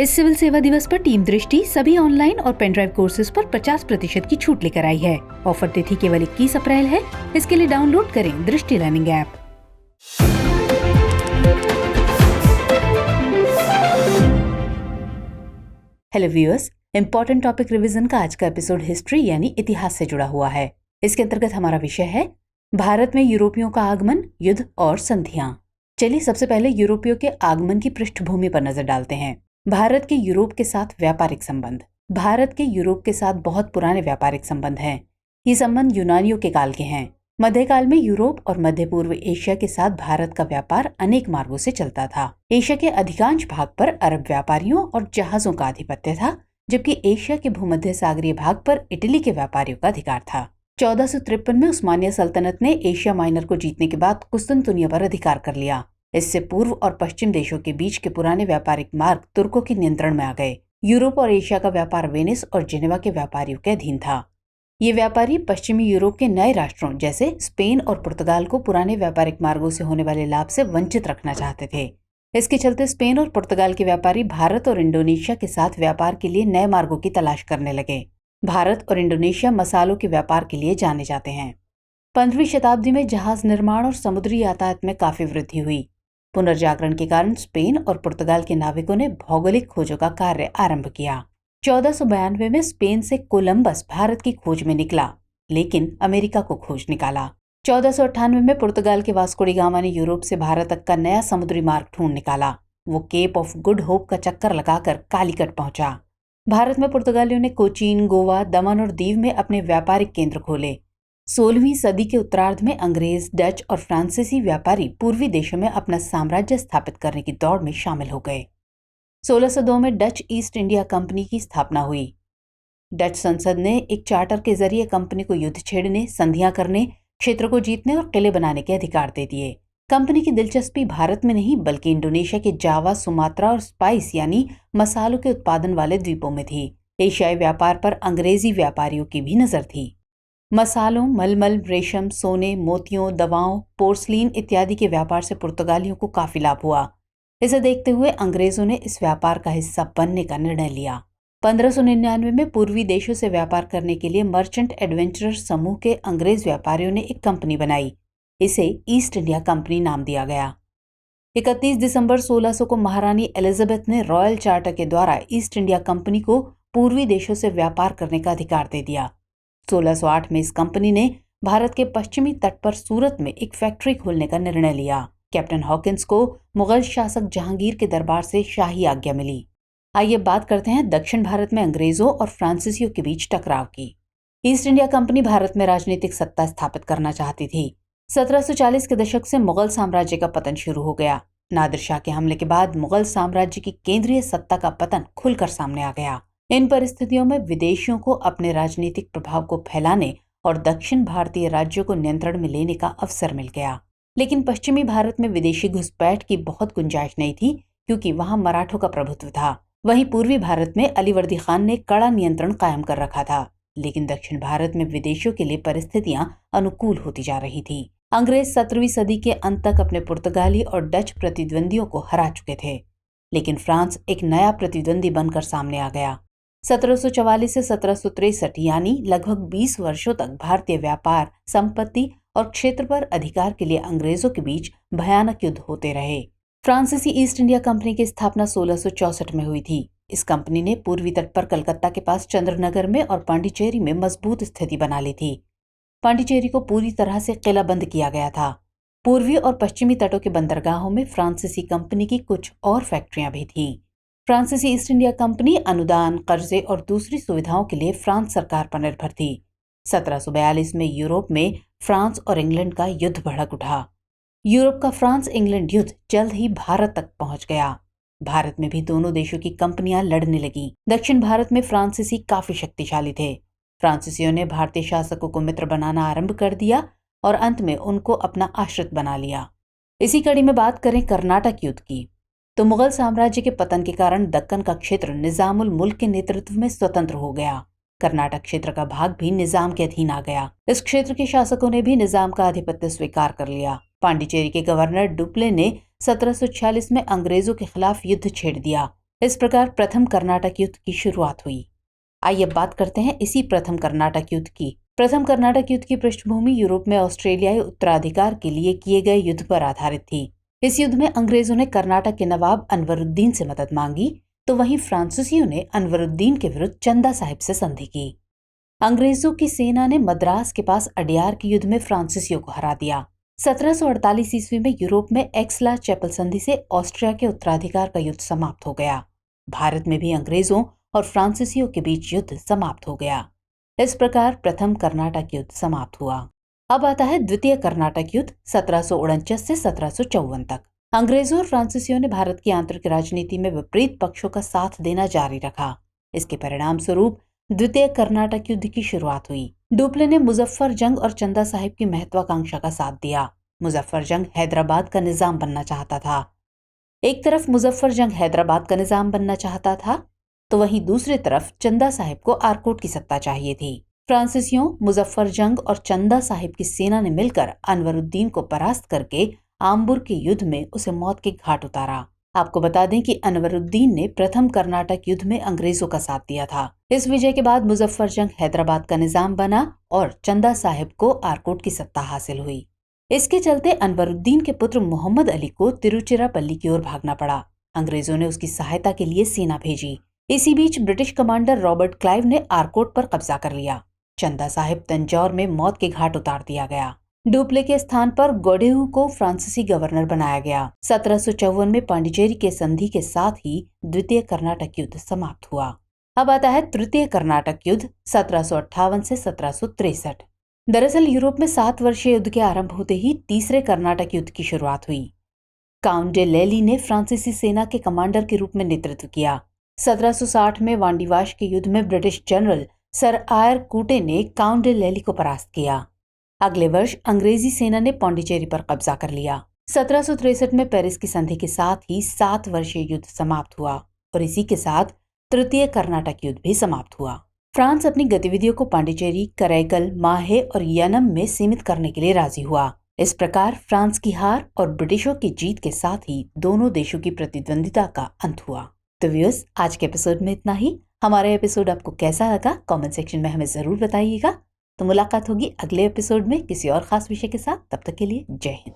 इस सिविल सेवा दिवस पर टीम दृष्टि सभी ऑनलाइन और पेनड्राइव कोर्सेज पर 50% की छूट लेकर आई है। ऑफर तिथि केवल 21 अप्रैल है। इसके लिए डाउनलोड करें दृष्टि learning app. Hello viewers, important topic revision का आज का एपिसोड हिस्ट्री यानी इतिहास से जुड़ा हुआ है। इसके अंतर्गत हमारा विषय है भारत में यूरोपियों का आगमन, युद्ध और संधियां। चलिए सबसे पहले यूरोपियों के आगमन की पृष्ठभूमि पर नजर डालते हैं। भारत के यूरोप के साथ व्यापारिक संबंध। भारत के यूरोप के साथ बहुत पुराने व्यापारिक संबंध हैं। ये संबंध यूनानियों के काल के हैं। मध्यकाल में यूरोप और मध्य पूर्व एशिया के साथ भारत का व्यापार अनेक मार्गों से चलता था। एशिया के अधिकांश भाग पर अरब व्यापारियों और जहाजों का आधिपत्य था, जबकि एशिया के भूमध्य सागरीय भाग पर इटली के व्यापारियों का अधिकार था। 1453 में उस्मानिया सल्तनत ने एशिया माइनर को जीतने के बाद कुस्तुनतुनिया पर अधिकार कर लिया। इससे पूर्व और पश्चिम देशों के बीच के पुराने व्यापारिक मार्ग तुर्कों के नियंत्रण में आ गए। यूरोप और एशिया का व्यापार वेनिस और जिनेवा के व्यापारियों के अधीन था। ये व्यापारी पश्चिमी यूरोप के नए राष्ट्रों जैसे स्पेन और पुर्तगाल को पुराने व्यापारिक मार्गों से होने वाले लाभ से वंचित रखना चाहते थे। इसके चलते स्पेन और पुर्तगाल के व्यापारी भारत और इंडोनेशिया के साथ व्यापार के लिए नए मार्गों की तलाश करने लगे। भारत और इंडोनेशिया मसालों के व्यापार के लिए जाने जाते हैं। 15वीं शताब्दी में जहाज निर्माण और समुद्री यातायात में काफी वृद्धि हुई। पुनर्जागरण के कारण स्पेन और पुर्तगाल के नाविकों ने भौगोलिक खोजों का कार्य आरंभ किया। 1492 में स्पेन से कोलंबस भारत की खोज में निकला, लेकिन अमेरिका को खोज निकाला। 1498 में पुर्तगाल के वास्को डी गामा ने यूरोप से भारत तक का नया समुद्री मार्ग ढूंढ निकाला। वो केप ऑफ गुड होप का चक्कर लगाकर कालीकट पहुंचा। भारत में पुर्तगालियों ने कोचीन, गोवा, दमन और दीव में अपने व्यापारिक केंद्र खोले। 16वीं सदी के उत्तरार्ध में अंग्रेज, डच और फ्रांसीसी व्यापारी पूर्वी देशों में अपना साम्राज्य स्थापित करने की दौड़ में शामिल हो गए। 1602 में डच ईस्ट इंडिया कंपनी की स्थापना हुई। डच संसद ने एक चार्टर के जरिए कंपनी को युद्ध छेड़ने, संधियां करने, क्षेत्र को जीतने और किले बनाने के अधिकार दे दिए। कंपनी की दिलचस्पी भारत में नहीं बल्कि इंडोनेशिया के जावा, सुमात्रा और स्पाइस यानी मसालों के उत्पादन वाले द्वीपों में थी। एशियाई व्यापार पर अंग्रेजी व्यापारियों की भी नजर थी। मसालों, मलमल, रेशम, सोने, मोतियों, दवाओं, पोर्सलीन इत्यादि के व्यापार से पुर्तगालियों को काफी लाभ हुआ। इसे देखते हुए अंग्रेजों ने इस व्यापार का हिस्सा बनने का निर्णय लिया। 1599 में पूर्वी देशों से व्यापार करने के लिए मर्चेंट एडवेंचरर्स समूह के अंग्रेज व्यापारियों ने एक कंपनी बनाई। इसे ईस्ट इंडिया कंपनी नाम दिया गया। 31 दिसंबर 1600 को महारानी एलिजाबेथ ने रॉयल चार्टर के द्वारा ईस्ट इंडिया कंपनी को पूर्वी देशों से व्यापार करने का अधिकार दे दिया। 1608 में इस कंपनी ने भारत के पश्चिमी तट पर सूरत में एक फैक्ट्री खोलने का निर्णय लिया। कैप्टन हॉकिंस को मुगल शासक जहांगीर के दरबार से शाही आज्ञा मिली। आइए बात करते हैं दक्षिण भारत में अंग्रेजों और फ्रांसीसियों के बीच टकराव की। ईस्ट इंडिया कंपनी भारत में राजनीतिक सत्ता स्थापित करना चाहती थी। 1740 के दशक से मुगल साम्राज्य का पतन शुरू हो गया। नादिर शाह के हमले के बाद मुगल साम्राज्य की केंद्रीय सत्ता का पतन खुलकर सामने आ गया। इन परिस्थितियों में विदेशियों को अपने राजनीतिक प्रभाव को फैलाने और दक्षिण भारतीय राज्यों को नियंत्रण में लेने का अवसर मिल गया। लेकिन पश्चिमी भारत में विदेशी घुसपैठ की बहुत गुंजाइश नहीं थी, क्योंकि वहां मराठों का प्रभुत्व था। वहीं पूर्वी भारत में अलीवर्दी खान ने कड़ा नियंत्रण कायम कर रखा था। लेकिन दक्षिण भारत में विदेशियों के लिए परिस्थितियां अनुकूल होती जा रही थी। अंग्रेज 17वीं सदी के अंत तक अपने पुर्तगाली और डच प्रतिद्वंदियों को हरा चुके थे। लेकिन फ्रांस एक नया प्रतिद्वंदी बनकर सामने आ गया। 1744 से 1763 यानी लगभग 20 वर्षों तक भारतीय व्यापार, संपत्ति और क्षेत्र पर अधिकार के लिए अंग्रेजों के बीच भयानक युद्ध होते रहे। फ्रांसीसी ईस्ट इंडिया कंपनी की स्थापना 1664 में हुई थी। इस कंपनी ने पूर्वी तट पर कलकत्ता के पास चंद्रनगर में और पांडिचेरी में मजबूत स्थिति बना ली थी। पांडिचेरी को पूरी तरह से किलाबंद किया गया था। पूर्वी और पश्चिमी तटों के बंदरगाहों में फ्रांसीसी कंपनी की कुछ और फैक्ट्रियां भी थीं। फ्रांसीसी ईस्ट इंडिया कंपनी अनुदान, कर्जे और दूसरी सुविधाओं के लिए फ्रांस सरकार पर निर्भर थी। 1742 में यूरोप में फ्रांस और इंग्लैंड का युद्ध भड़क उठा। यूरोप का फ्रांस इंग्लैंड युद्ध जल्द ही भारत तक पहुंच गया। भारत में भी दोनों देशों की कंपनियां लड़ने लगीं। दक्षिण भारत में फ्रांसीसी काफी शक्तिशाली थे। फ्रांसीसियों ने भारतीय शासकों को मित्र बनाना आरंभ कर दिया और अंत में उनको अपना आश्रित बना लिया। इसी कड़ी में बात करें कर्नाटक युद्ध की, तो मुगल साम्राज्य के पतन के कारण दक्कन का क्षेत्र निजामुल मुल्क के नेतृत्व में स्वतंत्र हो गया। कर्नाटक क्षेत्र का भाग भी निजाम के अधीन आ गया। इस क्षेत्र के शासकों ने भी निजाम का आधिपत्य स्वीकार कर लिया। पांडिचेरी के गवर्नर डुप्ले ने 1746 में अंग्रेजों के खिलाफ युद्ध छेड़ दिया इस प्रकार प्रथम कर्नाटक युद्ध की शुरुआत हुई। आइए अब बात करते हैं इसी प्रथम कर्नाटक युद्ध की। प्रथम कर्नाटक युद्ध की पृष्ठभूमि यूरोप में ऑस्ट्रेलियाई उत्तराधिकार के लिए किए गए युद्ध पर आधारित थी। इस युद्ध में अंग्रेजों ने कर्नाटक के नवाब अनवरुद्दीन से मदद मांगी, तो वहीं फ्रांसीसियों ने अनवरुद्दीन के विरुद्ध चंदा साहिब से संधि की। अंग्रेजों की सेना ने मद्रास के पास अडियार के युद्ध में फ्रांसीसियों को हरा दिया। 1748 ईस्वी में यूरोप में एक्सला चैपल संधि से ऑस्ट्रिया के उत्तराधिकार का युद्ध समाप्त हो गया। भारत में भी अंग्रेजों और फ्रांसीसियों के बीच युद्ध समाप्त हो गया। इस प्रकार प्रथम कर्नाटक युद्ध समाप्त हुआ। अब आता है द्वितीय कर्नाटक युद्ध 1749 से 1754 तक। अंग्रेजों और फ्रांसीसियों ने भारत की आंतरिक राजनीति में विपरीत पक्षों का साथ देना जारी रखा। इसके परिणाम स्वरूप द्वितीय कर्नाटक युद्ध की शुरुआत हुई। डुप्ले ने मुजफ्फर जंग और चंदा साहिब की महत्वाकांक्षा का साथ दिया। मुजफ्फर जंग हैदराबाद का निजाम बनना चाहता था। एक तरफ मुजफ्फर जंग हैदराबाद का निजाम बनना चाहता था, तो वहीं दूसरी तरफ चंदा साहिब को आरकोट की सत्ता चाहिए थी। फ्रांसीसियों, मुजफ्फर जंग और चंदा साहिब की सेना ने मिलकर अनवरुद्दीन को परास्त करके आम्बुर के युद्ध में उसे मौत के घाट उतारा। आपको बता दें कि अनवरुद्दीन ने प्रथम कर्नाटक युद्ध में अंग्रेजों का साथ दिया था। इस विजय के बाद मुजफ्फर जंग हैदराबाद का निजाम बना और चंदा साहिब को आरकोट की सत्ता हासिल हुई। इसके चलते अनवरुद्दीन के पुत्र मोहम्मद अली को तिरुचिरापल्ली की ओर भागना पड़ा। अंग्रेजों ने उसकी सहायता के लिए सेना भेजी। इसी बीच ब्रिटिश कमांडर रॉबर्ट क्लाइव ने आरकोट पर कब्जा कर लिया। चंदा साहिब तंजौर में मौत के घाट उतार दिया गया। डुप्ले के स्थान पर गोडेहू को फ्रांसीसी गवर्नर बनाया गया। 1754 में पांडिचेरी के संधि के साथ ही द्वितीय कर्नाटक युद्ध समाप्त हुआ। अब आता है तृतीय कर्नाटक युद्ध 1758 से 1763। दरअसल यूरोप में 7 वर्षीय युद्ध के आरंभ होते ही तीसरे कर्नाटक युद्ध की शुरुआत हुई। काउंट डे लेली ने फ्रांसीसी सेना के कमांडर के रूप में नेतृत्व किया। 1760 में वांडीवाश के युद्ध में ब्रिटिश जनरल सर आयर कूटे ने काउंट डे लेली को परास्त किया। अगले वर्ष अंग्रेजी सेना ने पांडिचेरी पर कब्जा कर लिया। 1763 में पेरिस की संधि के साथ ही 7 वर्षीय युद्ध समाप्त हुआ और इसी के साथ तृतीय कर्नाटक युद्ध भी समाप्त हुआ। फ्रांस अपनी गतिविधियों को पांडिचेरी, करैकल, माहे और यनम में सीमित करने के लिए राजी हुआ। इस प्रकार फ्रांस की हार और ब्रिटिशों की जीत के साथ ही दोनों देशों की प्रतिद्वंदिता का अंत हुआ। तो व्यूअर्स, आज के एपिसोड में इतना ही। हमारा एपिसोड आपको कैसा लगा कमेंट सेक्शन में हमें जरूर बताइएगा। तो मुलाकात होगी अगले एपिसोड में किसी और खास विषय के साथ। तब तक के लिए जय हिंद।